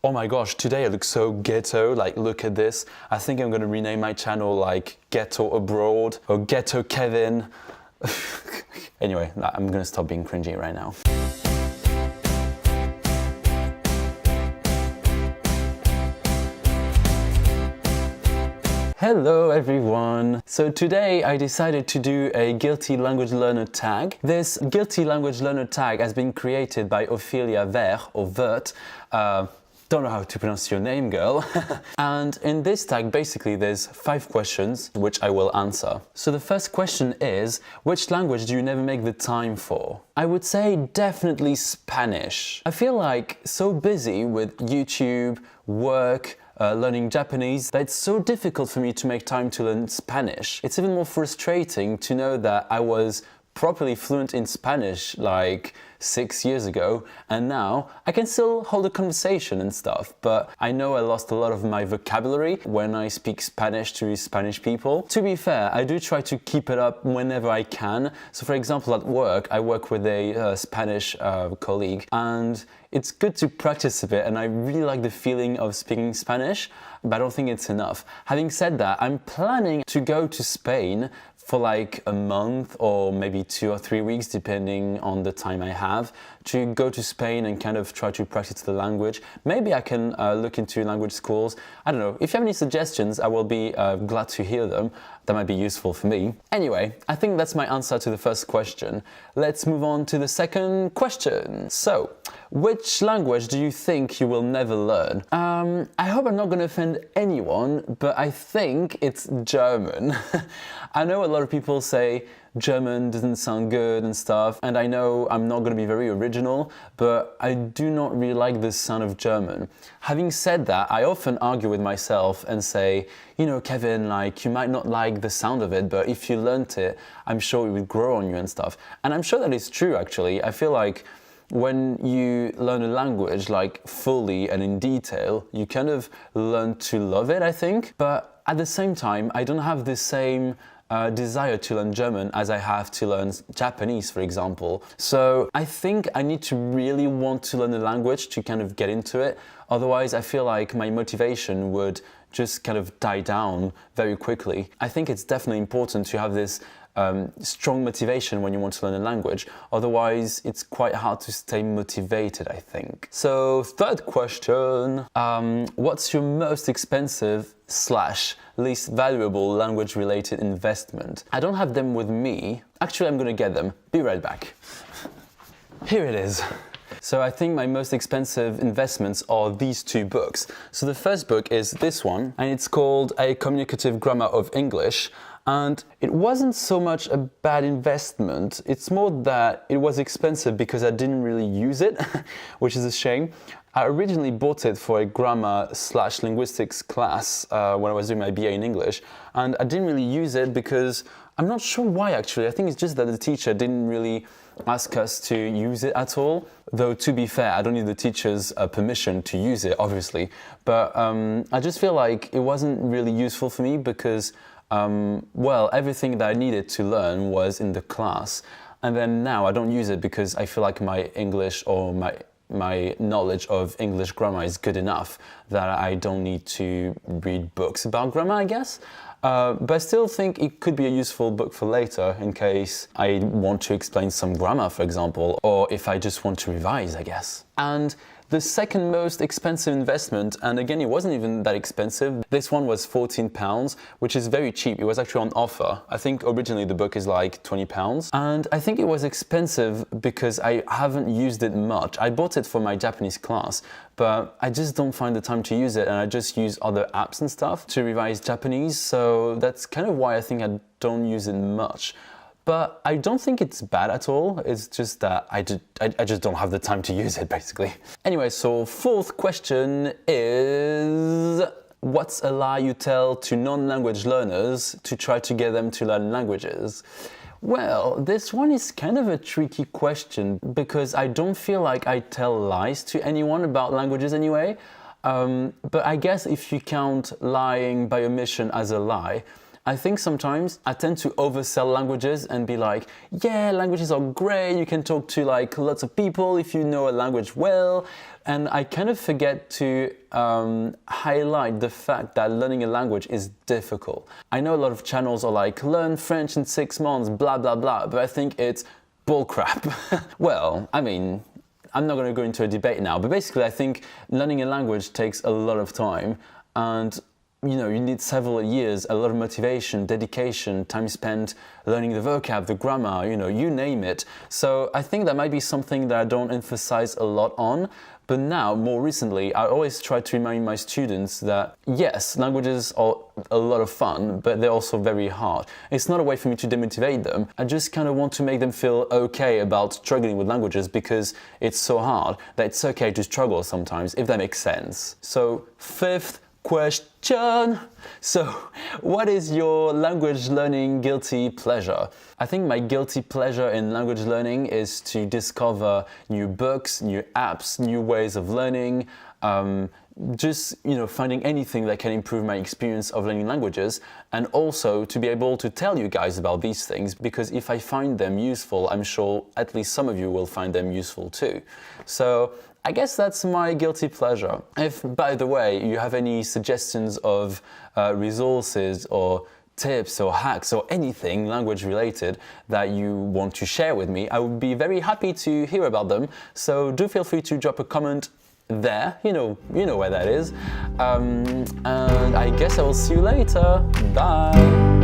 oh my gosh, today I look so ghetto, like look at this. I think I'm gonna rename my channel like Ghetto Abroad or Ghetto Kevin. Anyway, I'm gonna stop being cringy right now. Hello everyone! So today I decided to do a Guilty Language Learner tag. This Guilty Language Learner tag has been created by Ophelia Vert, or Vert. Don't know how to pronounce your name, girl. And in this tag, basically, there's 5 questions which I will answer. So the first question is, which language do you never make the time for? I would say definitely Spanish. I feel like so busy with YouTube, work, learning Japanese, that it's so difficult for me to make time to learn Spanish. It's even more frustrating to know that I was properly fluent in Spanish like 6 years ago, and now I can still hold a conversation and stuff, but I know I lost a lot of my vocabulary when I speak Spanish to Spanish people. To be fair, I do try to keep it up whenever I can. So for example, at work, I work with a Spanish colleague, and it's good to practice a bit, and I really like the feeling of speaking Spanish, but I don't think it's enough. Having said that, I'm planning to go to Spain for like a month or maybe 2 or 3 weeks, depending on the time I have, to go to Spain and kind of try to practice the language. Maybe I can look into language schools. I don't know. If you have any suggestions, I will be glad to hear them. That might be useful for me. Anyway, I think that's my answer to the first question. Let's move on to the second question. So, which language do you think you will never learn? I hope I'm not going to offend anyone, but I think it's German. I know a lot of people say German doesn't sound good and stuff, and I know I'm not going to be very original, but I do not really like the sound of German. Having said that, I often argue with myself and say, you know, Kevin, like, you might not like the sound of it, but if you learnt it, I'm sure it would grow on you and stuff. And I'm sure that is true, actually. I feel like when you learn a language, like, fully and in detail, you kind of learn to love it, I think. But at the same time, I don't have the same desire to learn German as I have to learn Japanese, for example. So I think I need to really want to learn the language to kind of get into it. Otherwise, I feel like my motivation would just kind of die down very quickly. I think it's definitely important to have this strong motivation when you want to learn a language. Otherwise, it's quite hard to stay motivated, I think. So, third question. What's your most expensive / least valuable language-related investment? I don't have them with me. Actually, I'm gonna get them. Be right back. Here it is. So I think my most expensive investments are these 2 books. So the first book is this one, and it's called A Communicative Grammar of English. And it wasn't so much a bad investment, it's more that it was expensive because I didn't really use it, which is a shame. I originally bought it for a grammar / linguistics class when I was doing my BA in English, and I didn't really use it because I'm not sure why actually. I think it's just that the teacher didn't really ask us to use it at all. Though to be fair, I don't need the teacher's permission to use it, obviously. But I just feel like it wasn't really useful for me because well, everything that I needed to learn was in the class. And then now I don't use it because I feel like my English or my knowledge of English grammar is good enough that I don't need to read books about grammar, I guess. But I still think it could be a useful book for later in case I want to explain some grammar, for example, or if I just want to revise, I guess. And the second most expensive investment, and again, it wasn't even that expensive. This one was £14, which is very cheap. It was actually on offer. I think originally the book is like £20. And I think it was expensive because I haven't used it much. I bought it for my Japanese class, but I just don't find the time to use it, and I just use other apps and stuff to revise Japanese. So that's kind of why I think I don't use it much. But I don't think it's bad at all. It's just that I just don't have the time to use it, basically. Anyway, so fourth question is, what's a lie you tell to non-language learners to try to get them to learn languages? Well, this one is kind of a tricky question because I don't feel like I tell lies to anyone about languages anyway. But I guess if you count lying by omission as a lie, I think sometimes I tend to oversell languages and be like, yeah, languages are great, you can talk to like lots of people if you know a language well. And I kind of forget to highlight the fact that learning a language is difficult. I know a lot of channels are like, learn French in 6 months, blah, blah, blah, but I think it's bullcrap. Well, I mean, I'm not going to go into a debate now, but basically I think learning a language takes a lot of time, and you need several years, a lot of motivation, dedication, time spent learning the vocab, the grammar, you name it. So I think that might be something that I don't emphasize a lot on. But now, more recently, I always try to remind my students that yes, languages are a lot of fun, but they're also very hard. It's not a way for me to demotivate them. I just kind of want to make them feel okay about struggling with languages because it's so hard that it's okay to struggle sometimes, if that makes sense. So, fifth question. So, what is your language learning guilty pleasure? I think my guilty pleasure in language learning is to discover new books, new apps, new ways of learning, just finding anything that can improve my experience of learning languages, and also to be able to tell you guys about these things, because if I find them useful, I'm sure at least some of you will find them useful too. So I guess that's my guilty pleasure. If, by the way, you have any suggestions of resources or tips or hacks or anything language related that you want to share with me, I would be very happy to hear about them. So do feel free to drop a comment there, you know where that is. And I guess I will see you later. Bye.